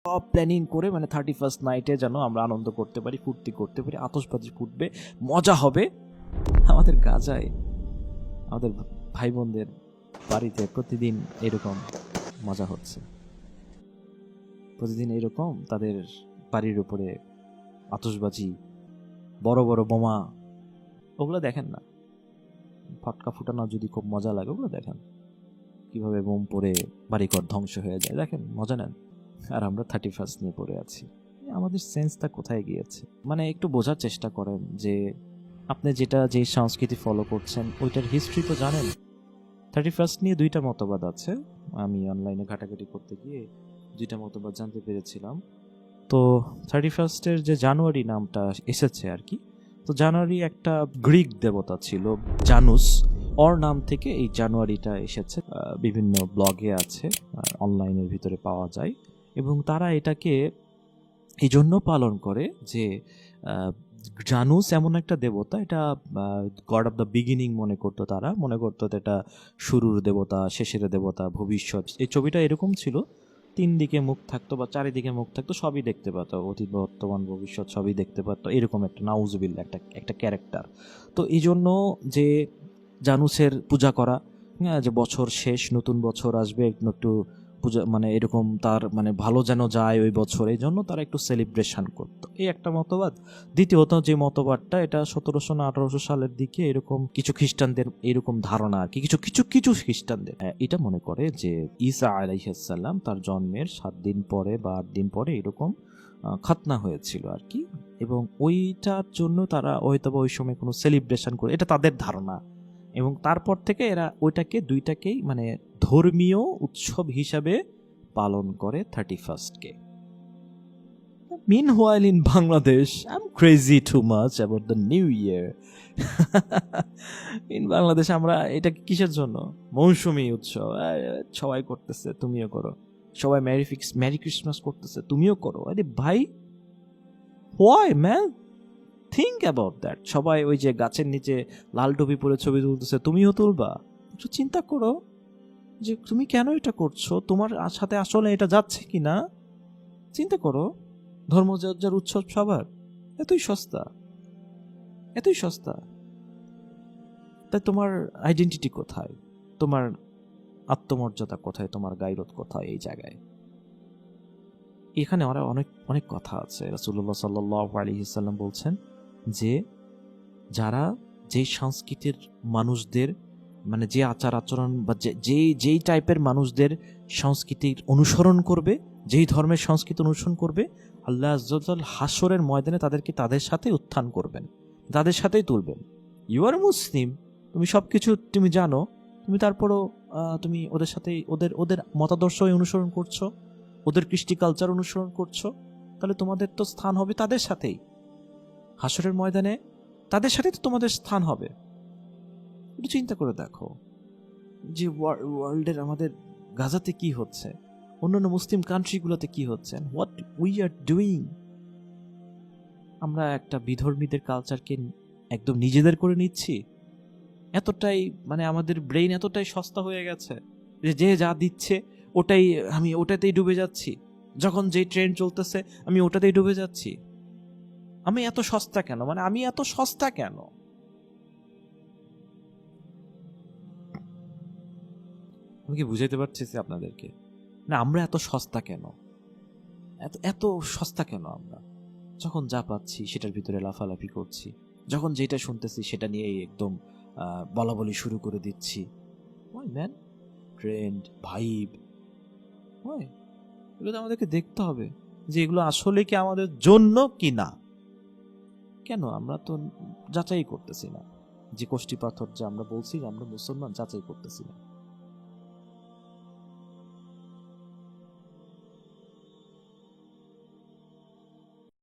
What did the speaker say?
সব প্ল্যানিং করে মানে 31st নাইটে যেন আমরা আনন্দ করতে পারি, ফুর্তি করতে পারি, আতশবাজি ফুটবে, মজা হবে। আমাদের গাজায় আমাদের ভাই বোনদের বাড়িতে প্রতিদিন এরকম মজা হচ্ছে, প্রতিদিন এরকম তাদের বাড়ির উপরে আতশবাজি, বড় বড় বোমা, ওগুলো দেখেন না? ফটকা ফুটানো যদি খুব মজা লাগে, ওগুলো দেখেন কিভাবে বোম পড়ে বাড়িঘর ধ্বংস হয়ে যায়, দেখেন, মজা নেন। আর আমরা 31st নিয়ে পড়ে আছি। আমাদের সেন্সটা কোথায় গিয়েছে? মানে একটু বোঝার চেষ্টা করেন যে আপনি যে সংস্কৃতি ফলো করছেন ওইটার হিস্ট্রি তো জানেন। 31st নিয়ে দুইটা মতবাদ আছে, আমি অনলাইনে ঘাটাঘাটি করতে গিয়ে দুইটা মতবাদ জানতে পেরেছিলাম। তো 31st-এর যে জানুয়ারি নামটা এসেছে আর কি, তো জানুয়ারি একটা গ্রিক দেবতা ছিল জানুস, ওর নাম থেকে এই জানুয়ারিটা এসেছে। বিভিন্ন ব্লগে আছে, অনলাইনের ভিতরে পাওয়া যায়। এবং তারা এটাকে এই জন্য পালন করে যে জানুস এমন একটা দেবতা, এটা গড অফ দ্য বিগিনিং মনে করতো তারা, মনে করতো এটা শুরুর দেবতা, শেষের দেবতা, ভবিষ্যৎ। এই ছবিটা এরকম ছিল, 3 দিকে মুখ থাকতো বা 4 দিকে মুখ থাকতো, সবই দেখতে পেত, অতীত, বর্তমান, ভবিষ্যৎ সবই দেখতে পেত, এরকম একটা নাউজুবিল্লাহ একটা ক্যারেক্টার। তো এই জন্য যে জানুসের পূজা করা, হ্যাঁ, যে বছর শেষ, নতুন বছর আসবে, একটু পূজা মানে এরকম তার মানে ভালো যেন যায় ওই বছর, এই জন্য তারা একটু সেলিব্রেশন করতো, এই একটা মতবাদ। দ্বিতীয়ত যে মতবাদটা, এটা 1700 না 1800 সালের দিকে এরকম কিছু খ্রিস্টানদের এরকম ধারণা আর কি, কিছু কিছু কিছু খ্রিস্টানদের এটা মনে করে যে ঈসা আলাইহিস সালাম তার জন্মের 7 দিন পরে বা 8 দিন পরে এরকম খাতনা হয়েছিল আর কি, এবং ওইটার জন্য তারা হয়তো ওই সময় কোনো সেলিব্রেশন করে, এটা তাদের ধারণা। এবং তারপর থেকে এরা ওইটাকে দুইটাকেই মানে ধর্মীয় উৎসব হিসাবে পালন করে 31st-কে। Meanwhile in Bangladesh, I'm crazy too much about the new year. In Bangladesh আমরা এটা কিসের জন্য? মৌসুমী উৎসব, সবাই করতেছে তুমিও করো, সবাই মেরি ক্রিসমাস করতেছে তুমিও করো। আরে ভাই, why man? Think about that. সবাই ওই যে গাছের নিচে লাল টুপি পরে ছবি তুলতেছে, তুমিও তুলবা? একটু চিন্তা করো যে তুমি কেন এটা করছো, তোমার সাথে আসলে এটা যাচ্ছে কি না। চিন্তা করো, ধর্মযার উৎসব সবার এতই সস্তা, এতই সস্তা, তাই তোমার আইডেন্টিটি কোথায়, তোমার আত্মমর্যাদা কোথায়, তোমার গায়রত কোথায় এই জায়গায়? এখানে আমরা অনেক অনেক কথা আছে। রাসূলুল্লাহ সাল্লাল্লাহু আলাইহি ওয়াসাল্লাম বলছেন যে যারা যেই সংস্কৃতির মানুষদের মানে যে আচার আচরণ বা যেই টাইপের মানুষদের সংস্কৃতির অনুসরণ করবে, যেই ধর্মের সংস্কৃতি অনুসরণ করবে, আল্লাহ আযজা ওয়া জাল হাসরের ময়দানে তাদেরকে তাদের সাথে উত্থান করবেন, তাদের সাথেই তুলবেন। ইউ আর মুসলিম, তুমি সব কিছু তুমি জানো, তুমি তারপরও তুমি ওদের সাথেই ওদের ওদের মতাদর্শ অনুসরণ করছো, ওদের কৃষ্টি কালচার অনুসরণ করছো, তাহলে তোমাদের তো স্থান হবে তাদের সাথেই হাসরের ময়দানে, তাদের সাথে তো তোমাদের স্থান হবে। একটু চিন্তা করে দেখো যে ওয়ার্ল্ডের আমাদের গাজাতে কি হচ্ছে, অন্যান্য মুসলিম কান্ট্রিগুলোতে কি হচ্ছে, হোয়াট উই আর ডুইং। আমরা একটা বিধর্মীদের কালচারকে একদম নিজেদের করে নিচ্ছি, এতটাই মানে আমাদের ব্রেইন এতটাই সস্তা হয়ে গেছে যে যে যা দিচ্ছে আমি ওটাতেই ডুবে যাচ্ছি, যখন যে ট্রেন্ড চলতেছে আমি ওটাতেই ডুবে যাচ্ছি। আমি এত সস্তা কেন, মানে আমি এত সস্তা কেন? আমি কি বুঝাইতে পারছি আপনাদেরকে? না, আমরা এত সস্তা কেন, এত এত সস্তা কেন আমরা? যখন যা পাচ্ছি সেটার ভিতরে লাফালাফি করছি, যখন যেটা শুনতেছি সেটা নিয়েই একদম বলা বলি শুরু করে দিচ্ছি। Why man? Trend, vibe, why? এগুলো তো আমাদেরকে দেখতে হবে যে এগুলো আসলে কি আমাদের জন্য কি না। কেন আমরা তো যাচাই করতেছি না? যে কোষ্ঠী পাথর যে আমরা বলছি যে আমরা মুসলমান, যাচাই করতেছি না।